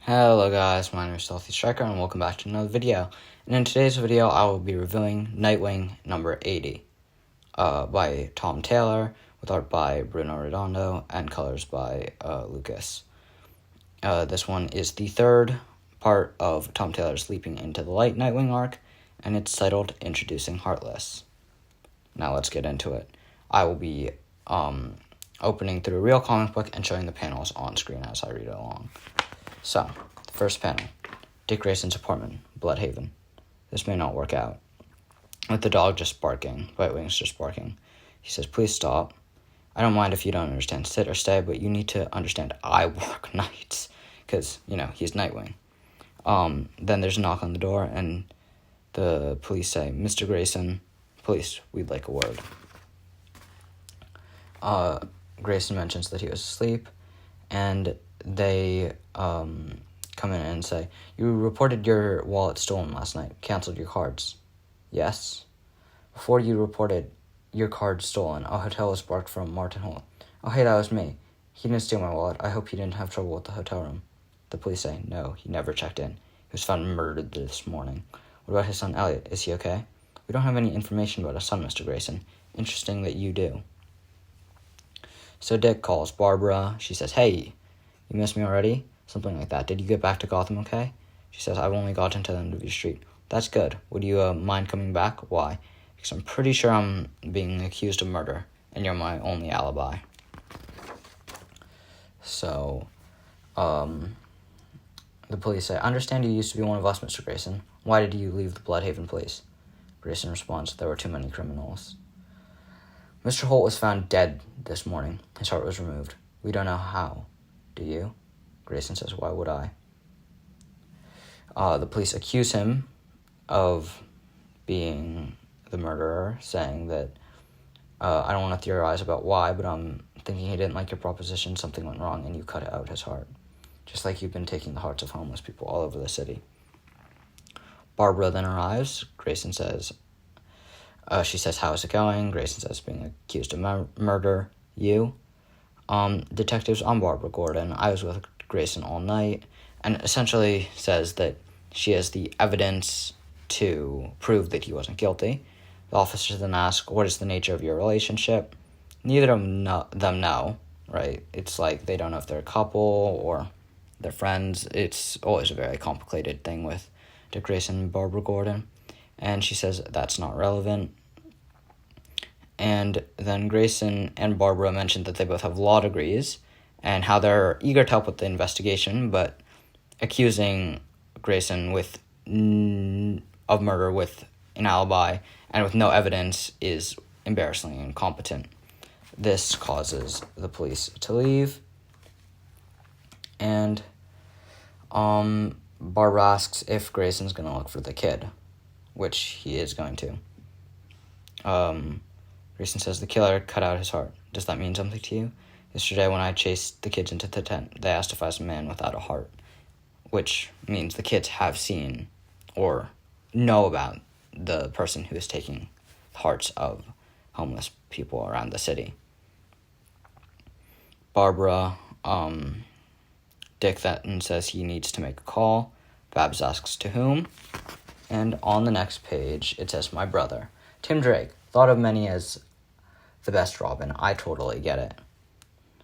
Hello guys, my name is Stealthy Striker and welcome back to another video. And in today's video, I will be reviewing Nightwing number 80 by Tom Taylor, with art by Bruno Redondo and colors by Lucas. This one is the third part of Tom Taylor's Leaping into the Light Nightwing arc, and it's titled Introducing Heartless. Now let's get into it. I will be opening through a real comic book and showing the panels on screen as I read it along. So, the first panel, Dick Grayson's apartment, Bloodhaven. This may not work out. With the dog just barking, Nightwing's just barking. He says, "Please stop. I don't mind if you don't understand sit or stay, but you need to understand I work nights." Because, he's Nightwing. Then there's a knock on the door, and the police say, "Mr. Grayson, police, we'd like a word." Grayson mentions that he was asleep, and they come in and say, "You reported your wallet stolen last night, canceled your cards." "Yes." "Before you reported your cards stolen, a hotel was booked from Martin Holt." "Oh, hey, that was me. He didn't steal my wallet. I hope he didn't have trouble with the hotel room." The police say, "No, he never checked in. He was found murdered this morning." "What about his son, Elliot? Is he okay?" "We don't have any information about his son, Mr. Grayson. Interesting that you do." So Dick calls Barbara. She says, "Hey, you missed me already?" Something like that. "Did you get back to Gotham okay?" She says, "I've only gotten to the end of your street." "That's good. Would you mind coming back?" "Why?" "Because I'm pretty sure I'm being accused of murder, and you're my only alibi." So, the police say, "I understand you used to be one of us, Mr. Grayson. Why did you leave the Bloodhaven police?" Grayson responds, "There were too many criminals." "Mr. Holt was found dead this morning. His heart was removed. We don't know how. Do you?" Grayson says, "Why would I?" The police accuse him of being the murderer, saying that, "I don't want to theorize about why, but I'm thinking he didn't like your proposition, something went wrong, and you cut out his heart. Just like you've been taking the hearts of homeless people all over the city." Barbara then arrives. Grayson says, she says, "How is it going?" Grayson says, "Being accused of murder. You?" "Detectives, I'm Barbara Gordon. I was with Grayson all night," and essentially says that she has the evidence to prove that he wasn't guilty. The officers then ask, "What is the nature of your relationship?" Neither of them know, right? It's like they don't know if they're a couple or they're friends. It's always a very complicated thing with Dick Grayson and Barbara Gordon. And she says that's not relevant. And then Grayson and Barbara mentioned that they both have law degrees and how they're eager to help with the investigation, but accusing Grayson of murder with an alibi and with no evidence is embarrassingly incompetent. This causes the police to leave, and Barbara asks if Grayson's going to look for the kid, which he is going to. Grayson says, "The killer cut out his heart. Does that mean something to you? Yesterday when I chased the kids into the tent, they asked if I was a man without a heart," which means the kids have seen or know about the person who is taking the hearts of homeless people around the city. Barbara, Dick then says he needs to make a call. Babs asks to whom, and on the next page it says, "My brother, Tim Drake, thought of many as the best Robin. I totally get it."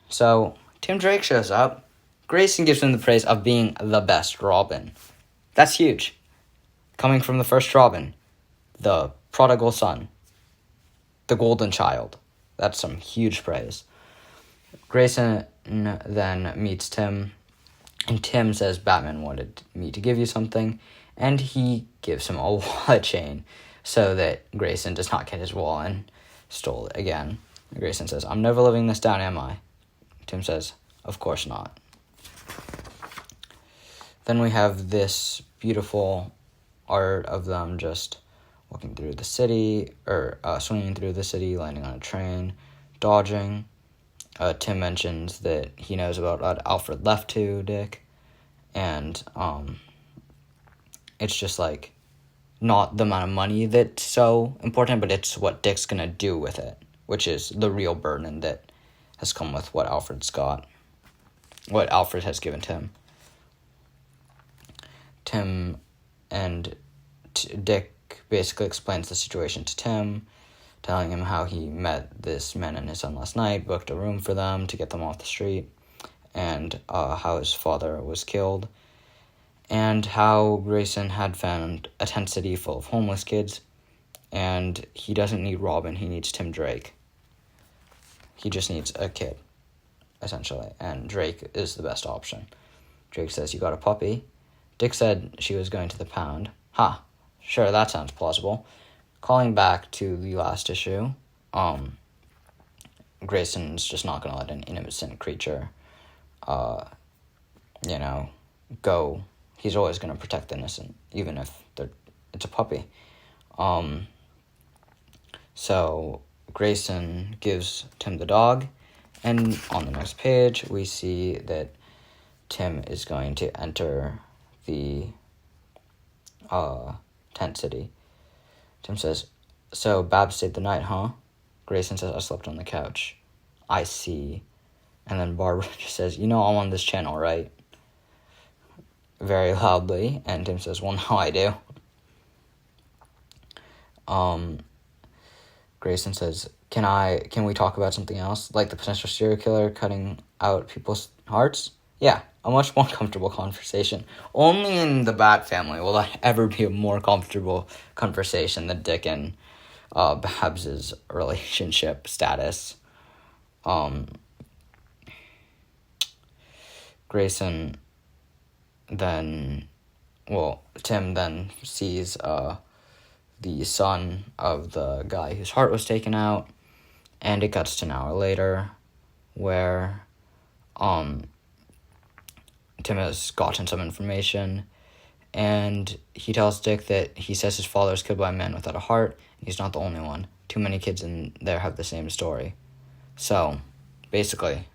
So, Tim Drake shows up. Grayson gives him the praise of being the best Robin. That's huge. Coming from the first Robin, the prodigal son, the golden child. That's some huge praise. Grayson then meets Tim, and Tim says Batman wanted me to give you something, and he gives him a wallet chain so that Grayson does not get his wallet and stole it again. Grayson says, "I'm never living this down, am I?" Tim says, "Of course not." Then we have this beautiful art of them just walking through the city, or swinging through the city, landing on a train, dodging. Tim mentions that he knows about what Alfred left to Dick, and it's just like not the amount of money that's so important, but it's what Dick's gonna do with it, which is the real burden that has come with what Alfred has given to him. Tim and Dick basically explains the situation to Tim, telling him how he met this man and his son last night, booked a room for them to get them off the street, and how his father was killed, and how Grayson had found a tent city full of homeless kids, and he doesn't need Robin, he needs Tim Drake. He just needs a kid, essentially, and Drake is the best option. Drake says, "You got a puppy?" Dick said she was going to the pound. Sure, that sounds plausible. Calling back to the last issue, Grayson's just not going to let an innocent creature, go. He's always going to protect the innocent, even if it's a puppy. So Grayson gives Tim the dog, and on the next page, we see that Tim is going to enter the tent city. Tim says, "So Babs stayed the night, huh?" Grayson says, "I slept on the couch." "I see." And then Barbara just says, "I'm on this channel, right?" Very loudly, and Tim says, "Well, no, I do." Grayson says, Can we talk about something else? Like the potential serial killer cutting out people's hearts?" "Yeah, a much more comfortable conversation. Only in the Bat family will that ever be a more comfortable conversation than Dick and Babs' relationship status." Grayson Tim then sees the son of the guy whose heart was taken out, and it cuts to an hour later, where Tim has gotten some information, and he tells Dick that he says his father was killed by a man without a heart, and he's not the only one. Too many kids in there have the same story. So, basically,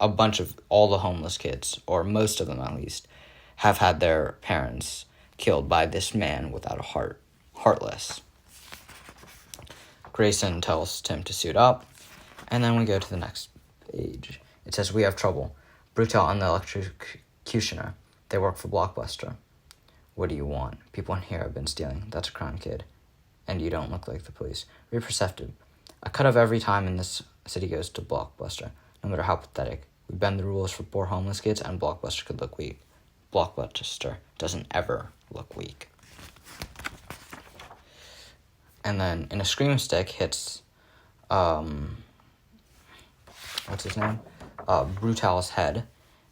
a bunch of all the homeless kids, or most of them at least, have had their parents killed by this man without a heart, heartless. Grayson tells Tim to suit up, and then we go to the next page. It says, "We have trouble. Brutal and the electrocutioner. They work for Blockbuster." "What do you want? People in here have been stealing. That's a crime, kid. And you don't look like the police. Be perceptive. A cut of every time in this city goes to Blockbuster, no matter how pathetic. We bend the rules for poor homeless kids, and Blockbuster could look weak. Blockbuster doesn't ever look weak." And then in a scream stick hits, what's his name? Brutal's head,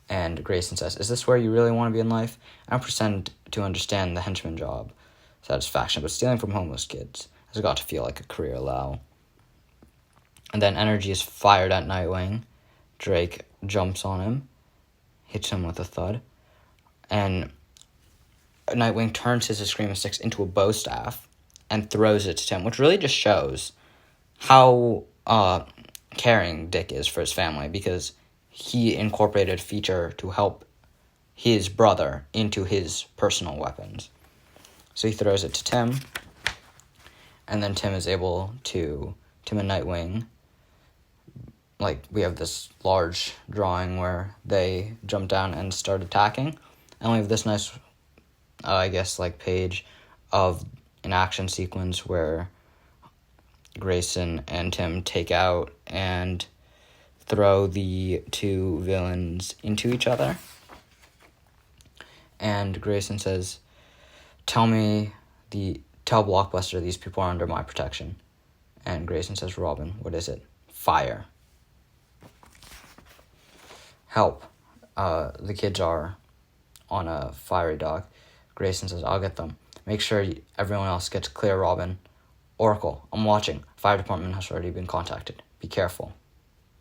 and Grayson says, "Is this where you really want to be in life? I don't pretend to understand the henchman job satisfaction, but stealing from homeless kids has got to feel like a career low." And then energy is fired at Nightwing. Drake jumps on him, hits him with a thud, and Nightwing turns his screaming sticks into a bow staff and throws it to Tim, which really just shows how caring Dick is for his family, because he incorporated a feature to help his brother into his personal weapons. So he throws it to Tim, and then Tim and Nightwing, we have this large drawing where they jump down and start attacking, and we have this nice, page of an action sequence where Grayson and Tim take out and throw the two villains into each other. And Grayson says, Tell Blockbuster these people are under my protection." And Grayson says, "Robin, what is it?" "Fire." "Help. The kids are on a fiery dog." Grayson says, "I'll get them. Make sure everyone else gets clear, Robin." "Oracle, I'm watching. Fire department has already been contacted. Be careful."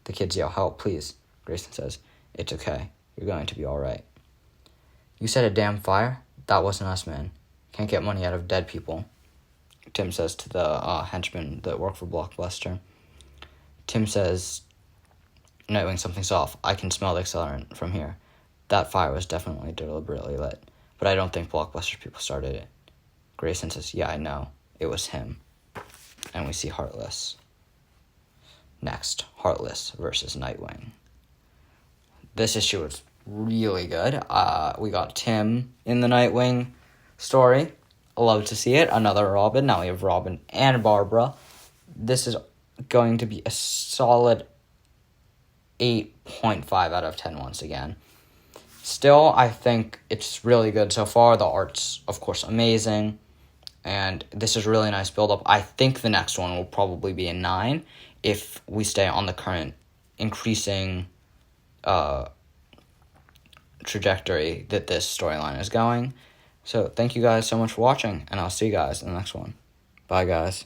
The kids yell, "Help, please." Grayson says, "It's okay. You're going to be all right." "You said a damn fire? That wasn't us, man. Can't get money out of dead people," Tim says to the henchmen that work for Blockbuster. Tim says, "Nightwing, something's off. I can smell the accelerant from here. That fire was definitely deliberately lit, but I don't think Blockbuster people started it." Grayson says, "Yeah, I know. It was him." And we see Heartless. Next, Heartless versus Nightwing. This issue was really good. We got Tim in the Nightwing story. I love to see it. Another Robin. Now we have Robin and Barbara. This is going to be a solid 8.5 out of 10 once again. Still, I think it's really good so far. The art's, of course, amazing. And this is a really nice build-up. I think the next one will probably be a 9 if we stay on the current increasing trajectory that this storyline is going. So thank you guys so much for watching, and I'll see you guys in the next one. Bye, guys.